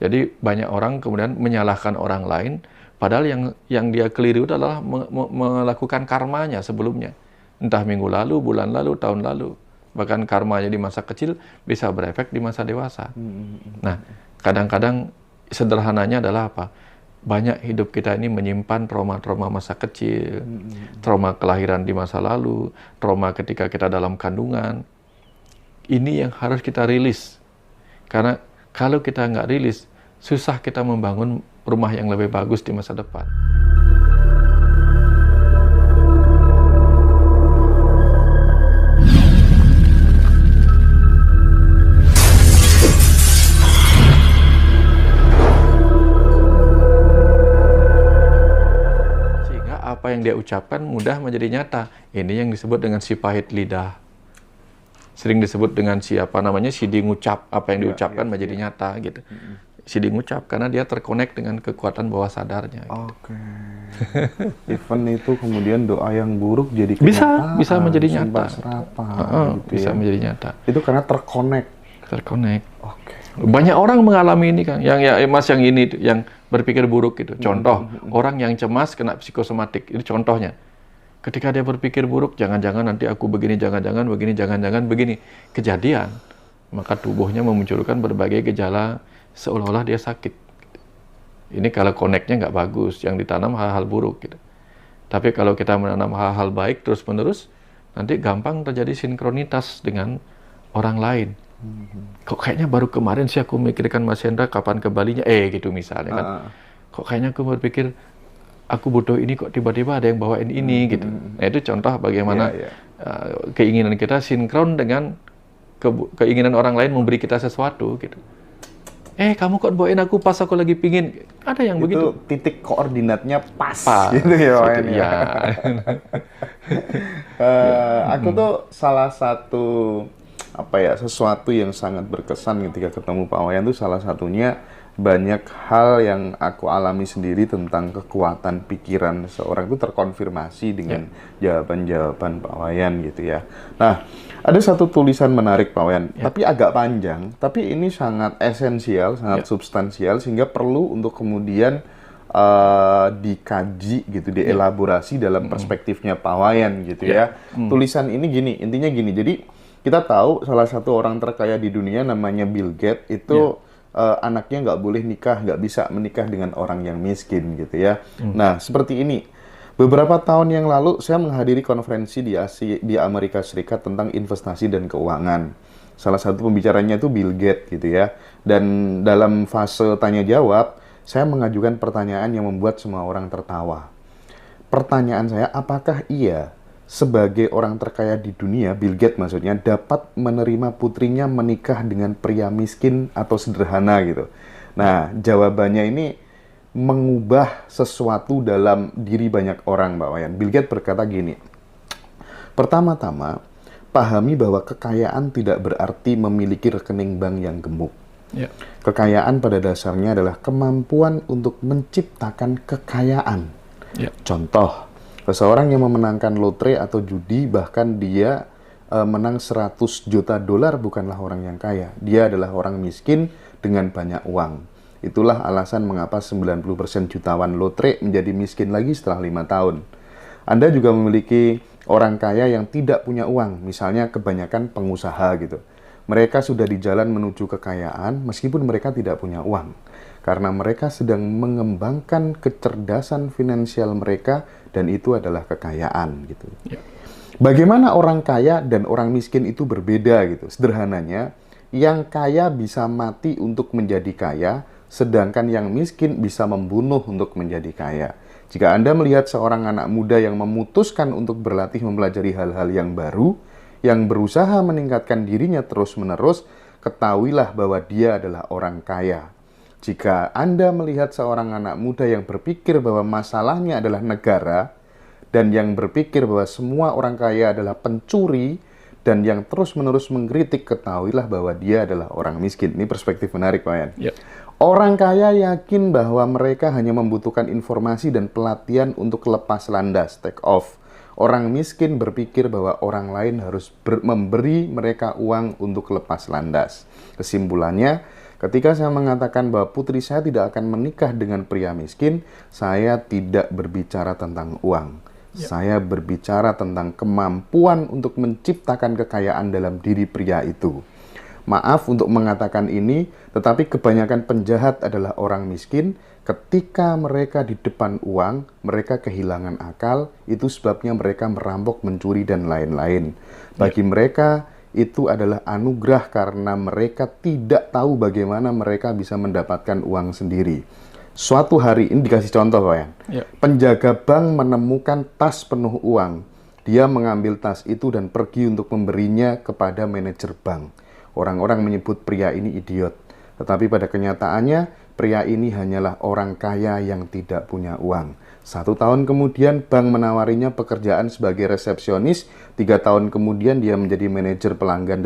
Jadi banyak orang kemudian menyalahkan orang lain, padahal yang dia keliru adalah melakukan karmanya sebelumnya. Entah minggu lalu, bulan lalu, tahun lalu. Bahkan karmanya di masa kecil bisa berefek di masa dewasa. Nah, kadang-kadang sederhananya adalah apa? Banyak hidup kita ini menyimpan trauma-trauma masa kecil, trauma kelahiran di masa lalu, trauma ketika kita dalam kandungan. Ini yang harus kita rilis. Karena kalau kita nggak rilis, susah kita membangun rumah yang lebih bagus di masa depan. Sehingga apa yang dia ucapkan mudah menjadi nyata. Ini yang disebut dengan si pahit lidah. Sering disebut dengan siapa namanya sidi ngucap, apa yang diucapkan menjadi nyata gitu. Sidi ngucap karena dia terkonek dengan kekuatan bawah sadarnya. Oke. Even itu kemudian doa yang buruk jadi kenyataan. Bisa menjadi nyata. Gitu bisa ya. menjadi nyata. Itu karena terkonek. Oke. Banyak orang mengalami ini kan. Yang Mas yang ini yang berpikir buruk gitu. Contoh, orang yang cemas kena psikosomatik. Itu contohnya. Ketika dia berpikir buruk, jangan-jangan nanti aku begini, jangan-jangan begini, jangan-jangan begini. Kejadian, maka tubuhnya memunculkan berbagai gejala seolah-olah dia sakit. Ini kalau koneknya nggak bagus, yang ditanam hal-hal buruk gitu. Tapi kalau kita menanam hal-hal baik terus-menerus, nanti gampang terjadi sinkronitas dengan orang lain. Kok kayaknya baru kemarin sih aku memikirkan Mas Hendra kapan ke Balinya, gitu misalnya kan. Kok kayaknya aku berpikir aku butuh ini, kok tiba-tiba ada yang bawain ini gitu. Nah itu contoh bagaimana keinginan kita sinkron dengan keinginan orang lain memberi kita sesuatu gitu. Kamu kok bawain aku pas aku lagi pingin. Ada yang begitu. Itu titik koordinatnya pas gitu ya. Gitu, ya. Aku tuh salah satu sesuatu yang sangat berkesan ketika ketemu Pak Wayan tuh salah satunya banyak hal yang aku alami sendiri tentang kekuatan pikiran seorang itu terkonfirmasi dengan jawaban-jawaban Pak Wayan gitu ya. Nah, ada satu tulisan menarik Pak Wayan, tapi agak panjang, tapi ini sangat esensial, sangat substansial sehingga perlu untuk kemudian dikaji gitu, dielaborasi dalam perspektifnya Pak Wayan gitu ya. Tulisan ini gini, intinya gini. Jadi kita tahu salah satu orang terkaya di dunia namanya Bill Gates itu anaknya nggak boleh nikah, nggak bisa menikah dengan orang yang miskin gitu ya. Nah, seperti ini. Beberapa tahun yang lalu saya menghadiri konferensi di Amerika Serikat tentang investasi dan keuangan. Salah satu pembicaranya itu Bill Gates gitu ya. Dan dalam fase tanya jawab, saya mengajukan pertanyaan yang membuat semua orang tertawa. Pertanyaan saya, apakah ia sebagai orang terkaya di dunia, Bill Gates maksudnya, dapat menerima putrinya menikah dengan pria miskin atau sederhana gitu. Nah, jawabannya ini mengubah sesuatu dalam diri banyak orang, Mbak Wayan. Bill Gates berkata gini, pertama-tama, pahami bahwa kekayaan tidak berarti memiliki rekening bank yang gemuk. Kekayaan pada dasarnya adalah kemampuan untuk menciptakan kekayaan. Contoh, seseorang yang memenangkan lotre atau judi, bahkan dia menang 100 juta dolar bukanlah orang yang kaya. Dia adalah orang miskin dengan banyak uang. Itulah alasan mengapa 90% jutawan lotre menjadi miskin lagi setelah 5 tahun. Anda juga memiliki orang kaya yang tidak punya uang, misalnya kebanyakan pengusaha gitu. Mereka sudah di jalan menuju kekayaan meskipun mereka tidak punya uang. Karena mereka sedang mengembangkan kecerdasan finansial mereka dan itu adalah kekayaan gitu. Bagaimana orang kaya dan orang miskin itu berbeda gitu. Sederhananya, yang kaya bisa mati untuk menjadi kaya, sedangkan yang miskin bisa membunuh untuk menjadi kaya. Jika Anda melihat seorang anak muda yang memutuskan untuk berlatih mempelajari hal-hal yang baru, yang berusaha meningkatkan dirinya terus-menerus, ketahuilah bahwa dia adalah orang kaya. Jika Anda melihat seorang anak muda yang berpikir bahwa masalahnya adalah negara, dan yang berpikir bahwa semua orang kaya adalah pencuri, dan yang terus-menerus mengkritik, ketahuilah bahwa dia adalah orang miskin. Ini perspektif menarik, Pak Yan. Orang kaya yakin bahwa mereka hanya membutuhkan informasi dan pelatihan untuk lepas landas, take off. Orang miskin berpikir bahwa orang lain harus memberi mereka uang untuk lepas landas. Kesimpulannya, Ketika saya mengatakan bahwa putri saya tidak akan menikah dengan pria miskin, saya tidak berbicara tentang uang. Saya berbicara tentang kemampuan untuk menciptakan kekayaan dalam diri pria itu. Maaf untuk mengatakan ini, tetapi kebanyakan penjahat adalah orang miskin. Ketika mereka di depan uang, mereka kehilangan akal. Itu sebabnya mereka merampok, mencuri, dan lain-lain. Bagi mereka, itu adalah anugerah karena mereka tidak tahu bagaimana mereka bisa mendapatkan uang sendiri. Suatu hari, ini dikasih contoh, Pak Yan. Penjaga bank menemukan tas penuh uang. Dia mengambil tas itu dan pergi untuk memberinya kepada manajer bank. Orang-orang menyebut pria ini idiot. Tetapi pada kenyataannya, pria ini hanyalah orang kaya yang tidak punya uang. 1 tahun kemudian, bank menawarinya pekerjaan sebagai resepsionis. 3 tahun kemudian, dia menjadi manajer pelanggan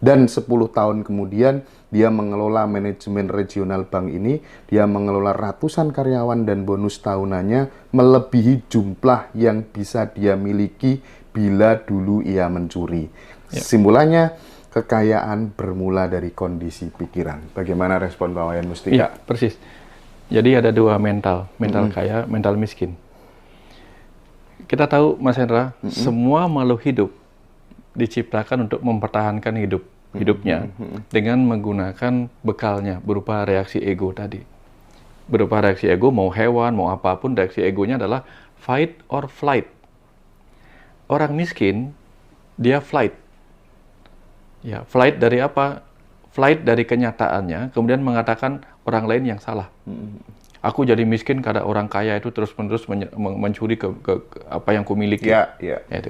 dan 10 tahun kemudian, dia mengelola manajemen regional bank ini. Dia mengelola ratusan karyawan dan bonus tahunannya melebihi jumlah yang bisa dia miliki bila dulu ia mencuri. Kesimpulannya, kekayaan bermula dari kondisi pikiran. Bagaimana respon Pak Wayan Musti? Ya, persis. Jadi ada 2 mental kaya, mental miskin. Kita tahu, Mas Hendra, semua makhluk hidup diciptakan untuk mempertahankan hidupnya dengan menggunakan bekalnya berupa reaksi ego tadi. Berupa reaksi ego, mau hewan, mau apapun, reaksi egonya adalah fight or flight. Orang miskin, dia flight. Ya, flight dari apa? Flight dari kenyataannya, kemudian mengatakan orang lain yang salah. Aku jadi miskin karena orang kaya itu terus-menerus mencuri ke apa yang kumiliki.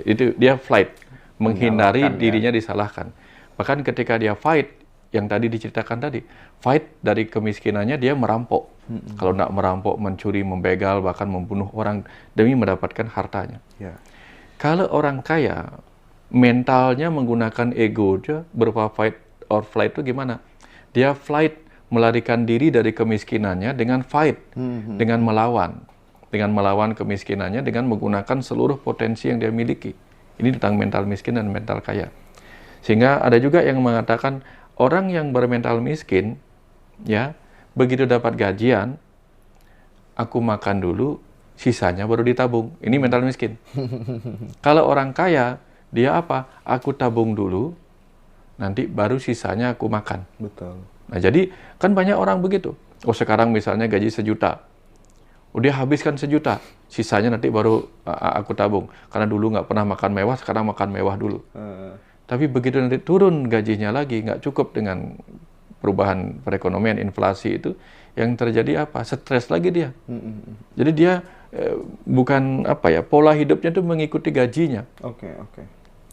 Itu dia flight, menghindari dirinya disalahkan. Bahkan ketika dia fight, yang tadi diceritakan tadi, fight dari kemiskinannya, dia merampok. Kalau tidak merampok, mencuri, membegal, bahkan membunuh orang demi mendapatkan hartanya. Kalau orang kaya, mentalnya menggunakan ego aja, berupa fight or flight itu gimana? Dia flight, melarikan diri dari kemiskinannya dengan fight, dengan melawan kemiskinannya dengan menggunakan seluruh potensi yang dia miliki. Ini tentang mental miskin dan mental kaya. Sehingga ada juga yang mengatakan orang yang bermental miskin, ya, begitu dapat gajian, aku makan dulu, sisanya baru ditabung. Ini mental miskin. Kalau orang kaya, dia apa? Aku tabung dulu, nanti baru sisanya aku makan. Betul. Nah, jadi kan banyak orang begitu. Oh, sekarang misalnya gaji 1 juta. Udah habiskan 1 juta, sisanya nanti baru aku tabung. Karena dulu nggak pernah makan mewah, sekarang makan mewah dulu. Tapi begitu nanti turun gajinya lagi, nggak cukup dengan perubahan perekonomian, inflasi itu, yang terjadi apa? Stres lagi dia. Jadi dia bukan apa ya, pola hidupnya itu mengikuti gajinya.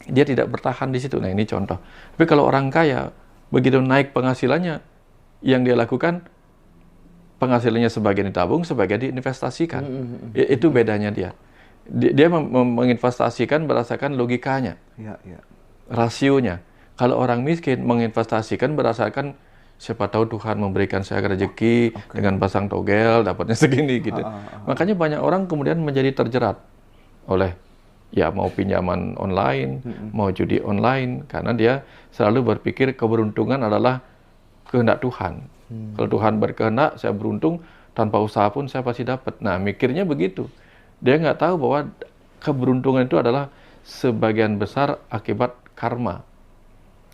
Dia tidak bertahan di situ. Nah, ini contoh. Tapi kalau orang kaya, begitu naik penghasilannya, yang dia lakukan, penghasilannya sebagian ditabung, sebagian diinvestasikan. Itu bedanya dia. Dia menginvestasikan berdasarkan logikanya, rasionya. Kalau orang miskin menginvestasikan berdasarkan, siapa tahu Tuhan memberikan saya rezeki dengan pasang togel, dapatnya segini gitu. Makanya banyak orang kemudian menjadi terjerat oleh ya mau pinjaman online, mau judi online, karena dia selalu berpikir keberuntungan adalah kehendak Tuhan. Kalau Tuhan berkehendak, saya beruntung, tanpa usaha pun saya pasti dapat. Nah, mikirnya begitu. Dia nggak tahu bahwa keberuntungan itu adalah sebagian besar akibat karma.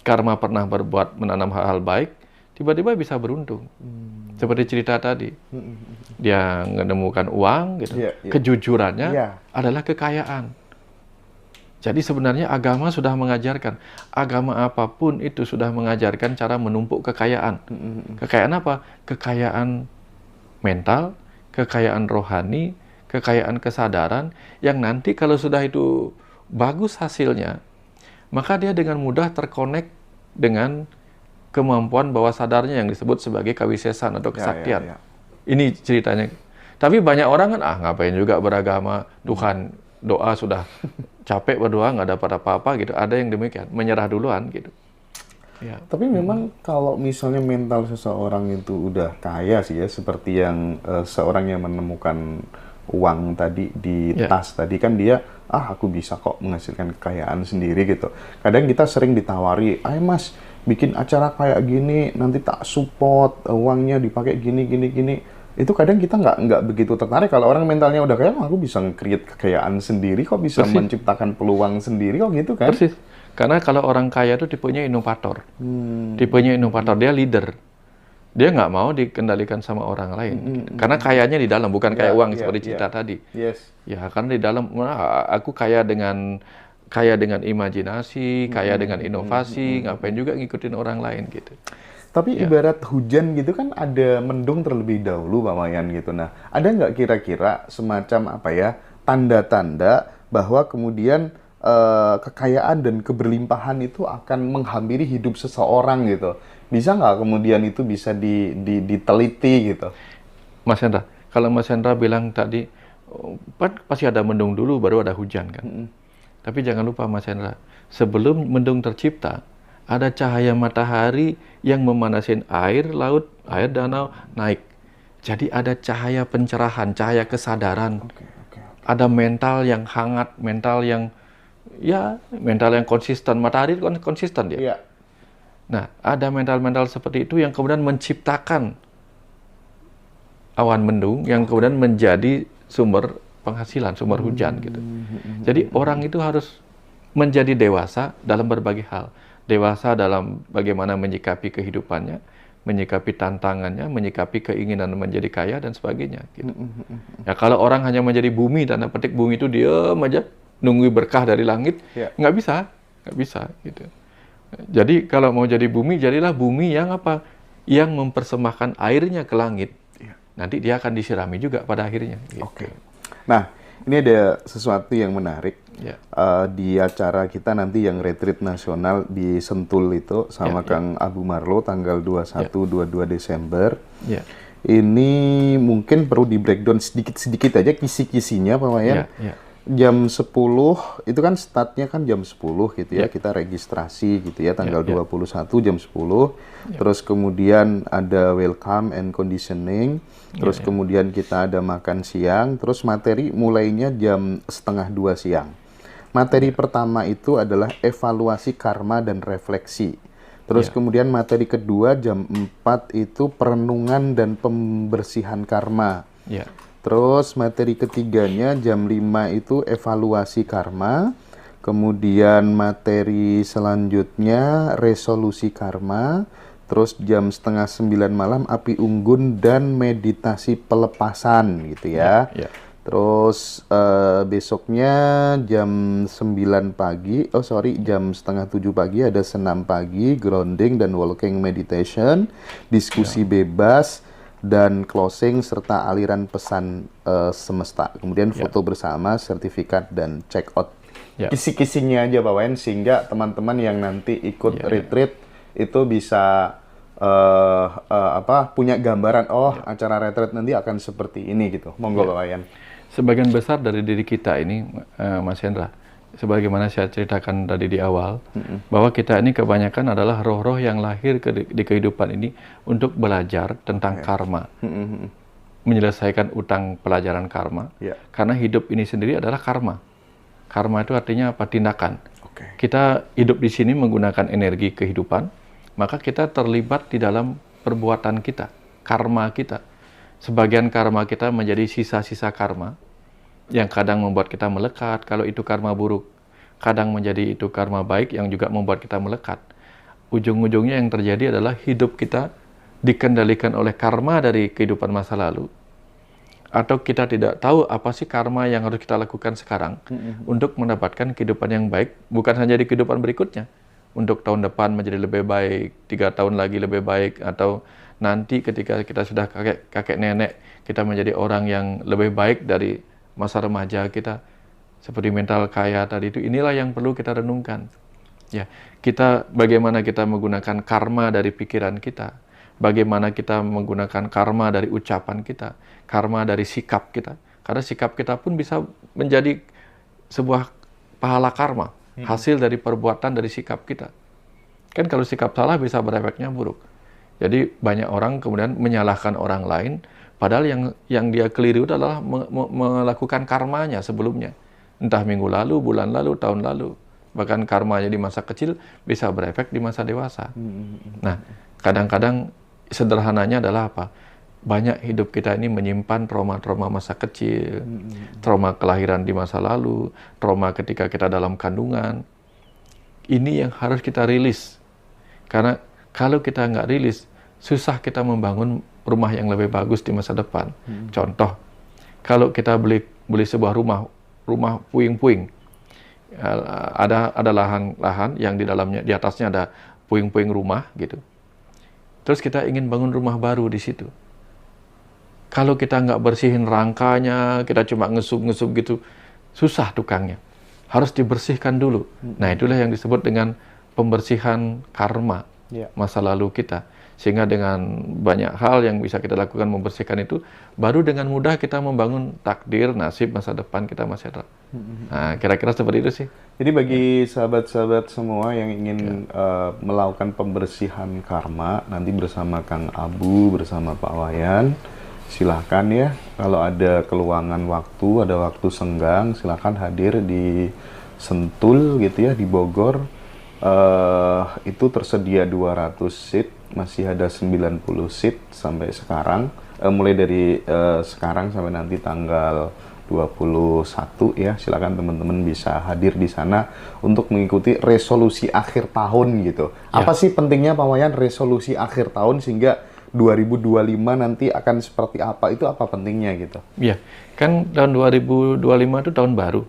Karma pernah berbuat menanam hal-hal baik, tiba-tiba bisa beruntung. Seperti cerita tadi. Dia menemukan uang, gitu. Kejujurannya adalah kekayaan. Jadi sebenarnya agama sudah mengajarkan, agama apapun itu sudah mengajarkan cara menumpuk kekayaan. Kekayaan apa? Kekayaan mental, kekayaan rohani, kekayaan kesadaran, yang nanti kalau sudah itu bagus hasilnya, maka dia dengan mudah terkonek dengan kemampuan bawah sadarnya yang disebut sebagai kawisesan atau kesaktian. Ini ceritanya. Tapi banyak orang kan, ngapain juga beragama, Tuhan doa sudah capek berdoa nggak dapat apa-apa gitu. Ada yang demikian, menyerah duluan gitu. Tapi memang kalau misalnya mental seseorang itu udah kaya sih ya, seperti yang seorang yang menemukan uang tadi di tas tadi, kan dia aku bisa kok menghasilkan kekayaan sendiri gitu. Kadang kita sering ditawari, ayo mas, bikin acara kayak gini, nanti tak support, uangnya dipakai gini, gini, gini. Itu kadang kita nggak begitu tertarik. Kalau orang mentalnya udah kaya, aku bisa nge-create kekayaan sendiri, kok bisa Persis. menciptakan peluang sendiri, kok gitu kan? Persis. Karena kalau orang kaya itu tipenya inovator. Tipenya inovator, dia leader. Dia nggak mau dikendalikan sama orang lain. Gitu. Karena kayanya di dalam, bukan kayak uang seperti Cita tadi. Yes. Ya, karena di dalam, aku kaya dengan imajinasi, kaya dengan inovasi, ngapain juga ngikutin orang lain gitu. Tapi ibarat hujan gitu kan ada mendung terlebih dahulu Pak Mayan gitu. Nah, ada nggak kira-kira semacam apa ya, tanda-tanda bahwa kemudian kekayaan dan keberlimpahan itu akan menghampiri hidup seseorang gitu? Bisa nggak kemudian itu bisa diteliti gitu? Mas Hendra, kalau Mas Hendra bilang tadi, pasti ada mendung dulu baru ada hujan kan. Tapi jangan lupa Mas Hendra, sebelum mendung tercipta, ada cahaya matahari yang memanasin air laut, air danau naik. Jadi ada cahaya pencerahan, cahaya kesadaran. Ada mental yang hangat, mental yang konsisten. Matahari kan konsisten dia. Iya. Nah, ada mental-mental seperti itu yang kemudian menciptakan awan mendung yang kemudian menjadi sumber penghasilan, sumber hujan gitu. Jadi orang itu harus menjadi dewasa dalam berbagai hal. Dewasa dalam bagaimana menyikapi kehidupannya, menyikapi tantangannya, menyikapi keinginan menjadi kaya dan sebagainya gitu. Ya kalau orang hanya menjadi bumi, tanda petik bumi itu diam aja nunggu berkah dari langit, nggak bisa gitu. Jadi kalau mau jadi bumi, jadilah bumi yang apa? Yang mempersembahkan airnya ke langit. Nanti dia akan disirami juga pada akhirnya. Gitu. Oke. Nah, ini ada sesuatu yang menarik. Di acara kita nanti yang retreat nasional di Sentul itu sama Kang Abu Marlo tanggal 21-22 Desember. Ini mungkin perlu di breakdown sedikit-sedikit aja kisi-kisinya Pak Wayan. Jam 10 itu kan startnya kan jam 10 gitu ya. Kita registrasi gitu ya tanggal 21 jam 10. Terus kemudian ada welcome and conditioning. Terus kemudian kita ada makan siang. Terus materi mulainya jam 1:30 siang. Materi pertama itu adalah evaluasi karma dan refleksi. Terus kemudian materi kedua jam 4 itu perenungan dan pembersihan karma. Terus materi ketiganya jam 5 itu evaluasi karma. Kemudian materi selanjutnya resolusi karma. Terus jam 8:30 malam api unggun dan meditasi pelepasan gitu ya. Terus besoknya jam 9 pagi, jam 6:30 pagi ada senam pagi, grounding dan walking meditation, diskusi bebas, dan closing serta aliran pesan semesta. Kemudian foto bersama, sertifikat, dan check out. Kisi-kisinya aja Pak Wayan, sehingga teman-teman yang nanti ikut retreat itu bisa punya gambaran, acara retreat nanti akan seperti ini gitu. Monggo Pak Wayan. Sebagian besar dari diri kita ini, Mas Hendra, sebagaimana saya ceritakan tadi di awal, bahwa kita ini kebanyakan adalah roh-roh yang lahir di kehidupan ini untuk belajar tentang karma, menyelesaikan utang pelajaran karma, karena hidup ini sendiri adalah karma. Karma itu artinya apa? Tindakan. Kita hidup di sini menggunakan energi kehidupan, maka kita terlibat di dalam perbuatan kita, karma kita. Sebagian karma kita menjadi sisa-sisa karma, yang kadang membuat kita melekat, kalau itu karma buruk. Kadang menjadi itu karma baik, yang juga membuat kita melekat. Ujung-ujungnya yang terjadi adalah hidup kita dikendalikan oleh karma dari kehidupan masa lalu. Atau kita tidak tahu apa sih karma yang harus kita lakukan sekarang untuk mendapatkan kehidupan yang baik, bukan hanya di kehidupan berikutnya. Untuk tahun depan menjadi lebih baik, 3 tahun lagi lebih baik, atau nanti ketika kita sudah kakek nenek, kita menjadi orang yang lebih baik dari masa remaja kita. Seperti mental kaya tadi itu, inilah yang perlu kita renungkan. Ya, bagaimana kita menggunakan karma dari pikiran kita, bagaimana kita menggunakan karma dari ucapan kita, karma dari sikap kita. Karena sikap kita pun bisa menjadi sebuah pahala karma, hasil dari perbuatan dari sikap kita. Kan kalau sikap salah bisa berefeknya buruk. Jadi banyak orang kemudian menyalahkan orang lain, padahal yang dia keliru adalah melakukan karmanya sebelumnya. Entah minggu lalu, bulan lalu, tahun lalu. bahkan karmanya di masa kecil bisa berefek di masa dewasa. Nah, kadang-kadang sederhananya adalah apa? Banyak hidup kita ini menyimpan trauma-trauma masa kecil, trauma kelahiran di masa lalu, trauma ketika kita dalam kandungan. Ini yang harus kita rilis. Karena kalau kita nggak rilis, susah kita membangun rumah yang lebih bagus di masa depan. Contoh, kalau kita beli sebuah rumah puing-puing, ada lahan yang di dalamnya, di atasnya ada puing-puing rumah gitu. Terus kita ingin bangun rumah baru di situ. Kalau kita nggak bersihin rangkanya, kita cuma ngesup-ngesup gitu, susah tukangnya. Harus dibersihkan dulu. Nah, itulah yang disebut dengan pembersihan karma masa lalu kita. Sehingga dengan banyak hal yang bisa kita lakukan membersihkan itu, baru dengan mudah kita membangun takdir, nasib masa depan kita masih ada. Nah, kira-kira seperti itu sih. Jadi bagi sahabat-sahabat semua yang ingin melakukan pembersihan karma, nanti bersama Kang Abu, bersama Pak Wayan, silahkan ya, kalau ada keluangan waktu, ada waktu senggang, silahkan hadir di Sentul gitu ya, di Bogor. Itu tersedia 200 seat, masih ada 90 seat sampai sekarang, mulai dari sekarang sampai nanti tanggal 21 ya. Silakan teman-teman bisa hadir di sana untuk mengikuti resolusi akhir tahun gitu. Apa sih pentingnya Pak Wayan resolusi akhir tahun sehingga 2025 nanti akan seperti apa? Itu apa pentingnya gitu? Iya, kan tahun 2025 itu tahun baru.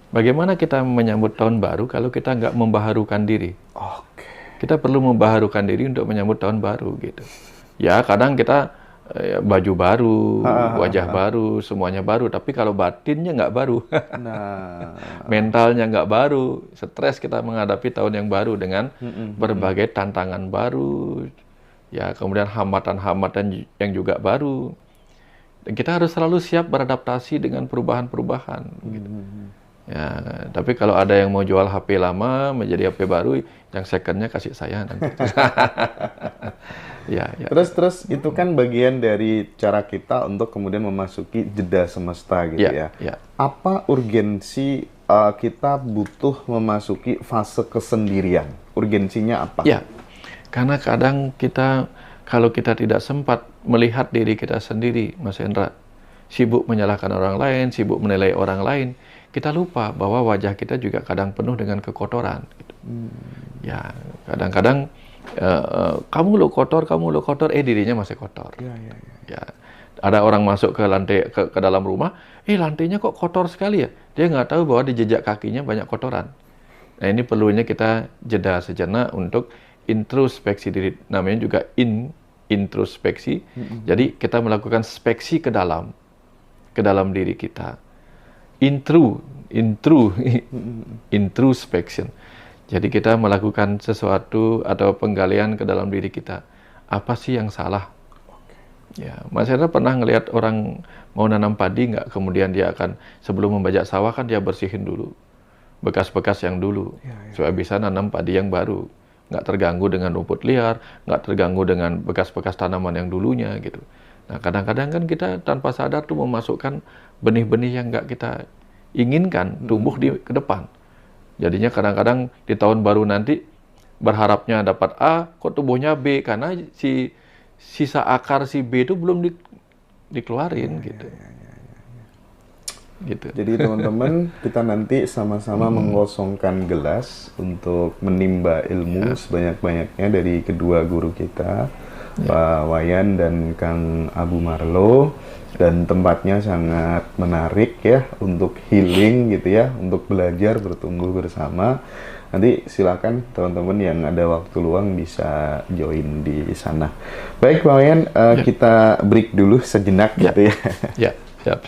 Bagaimana kita menyambut tahun baru kalau kita nggak membaharukan diri? Kita perlu membaharukan diri untuk menyambut tahun baru gitu. Ya, kadang kita baju baru, wajah baru, semuanya baru. Tapi kalau batinnya nggak baru, mentalnya nggak baru, stres kita menghadapi tahun yang baru dengan berbagai tantangan baru. Ya, kemudian hambatan-hambatan yang juga baru. Dan kita harus selalu siap beradaptasi dengan perubahan-perubahan. Gitu. Ya, tapi kalau ada yang mau jual HP lama menjadi HP baru, yang secondnya kasih saya nanti. Ya. Terus itu kan bagian dari cara kita untuk kemudian memasuki jeda semesta gitu ya. Apa urgensi kita butuh memasuki fase kesendirian? Urgensinya apa? Ya. Karena kadang kalau kita tidak sempat melihat diri kita sendiri, Mas Hendra, sibuk menyalahkan orang lain, sibuk menilai orang lain, kita lupa bahwa wajah kita juga kadang penuh dengan kekotoran. Gitu. Ya, kadang-kadang kamu lo kotor, dirinya masih kotor. Ya, ada orang masuk ke lantai ke dalam rumah, lantainya kok kotor sekali ya. Dia nggak tahu bahwa di jejak kakinya banyak kotoran. Nah, ini perlunya kita jeda sejenak untuk introspeksi diri, namanya juga introspeksi. Jadi kita melakukan speksi ke dalam diri kita. Introspection. Jadi kita melakukan sesuatu atau penggalian ke dalam diri kita. Apa sih yang salah? Ya, Mas Hendra pernah ngelihat orang mau nanam padi nggak? Kemudian dia akan sebelum membajak sawah kan dia bersihin dulu bekas-bekas yang dulu supaya bisa nanam padi yang baru. Nggak terganggu dengan rumput liar, nggak terganggu dengan bekas-bekas tanaman yang dulunya gitu. Nah, kadang-kadang kan kita tanpa sadar tuh memasukkan benih-benih yang nggak kita inginkan tumbuh ke depan. Jadinya kadang-kadang di tahun baru nanti berharapnya dapat A, kok tumbuhnya B, karena sisa akar si B itu belum dikeluarin gitu. Gitu. Jadi teman-teman, kita nanti sama-sama mengosongkan gelas untuk menimba ilmu sebanyak-banyaknya dari kedua guru kita, Pak Wayan dan Kang Abu Marlo. Dan tempatnya sangat menarik ya untuk healing gitu ya, untuk belajar bertumbuh bersama. Nanti silakan teman-teman yang ada waktu luang bisa join di sana. Baik Pak Wayan, kita break dulu sejenak gitu ya. Ya, siap.